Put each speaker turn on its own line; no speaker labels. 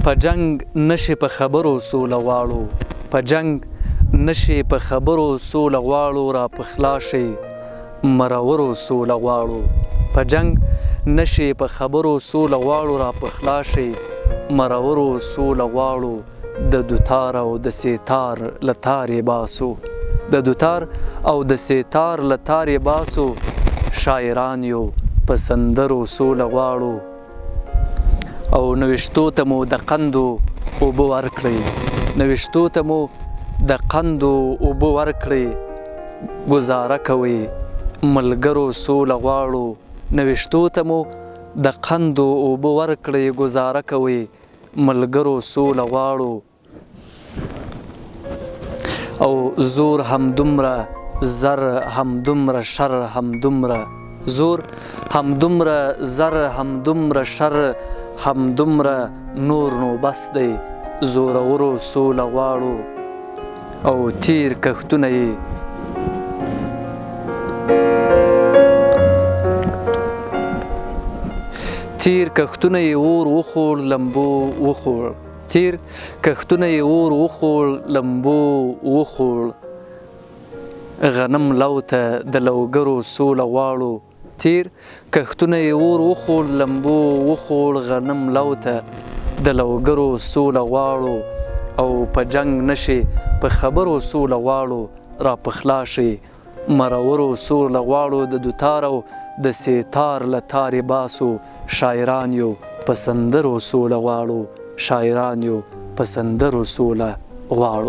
په جنگ نشي په خبرو سوله غواړو، په جنگ نشي په خبرو سوله غواړو، را پخلا شي مرورو سوله غواړو، په جنگ نشي په خبرو سوله غواړو، را پخلا شي مرورو سوله غواړو، د دوتار او د سیتار لتارې باسو، د دوتار او د سیتار لتارې باسو، شاعران یو په سندرو سوله غواړو. او نوشتو ته مو د قندو اوبه ورکړئ، نوشتو ته مو د قندو اوبه ورکړئ، ګزاره کوئ ملګرو سوله غواړو، نوشتو ته مو د قندو اوبه ورکړئ، ګزاره کوئ ملګرو سوله غواړو. او زور همدومره زر همدومره شر همدومره، زور همدومره زر همدومره شر همدومره نور نو بس دی، زورورو سوله غواړو. او تیر کښتونه یې تیر کښتونه یې اور وخوړ لمبو وخوړ، تیر کښتونه یې اور وخوړ لمبو وخوړ، غنم لو ته د لوګرو سوله غواړو، تیر کښتونه یې اور وخوړ لمبو وخوړ، غنم لو ته د لوګرو سوله غواړو. او په جنگ نشي په خبرو سوله غواړو، را پخلا شي مرورو سوله غواړو، د دوتار او د سیتار لتارې باسو، شاعران یو په سندرو سوله غواړو، شاعران یو په سندرو سوله غواړو.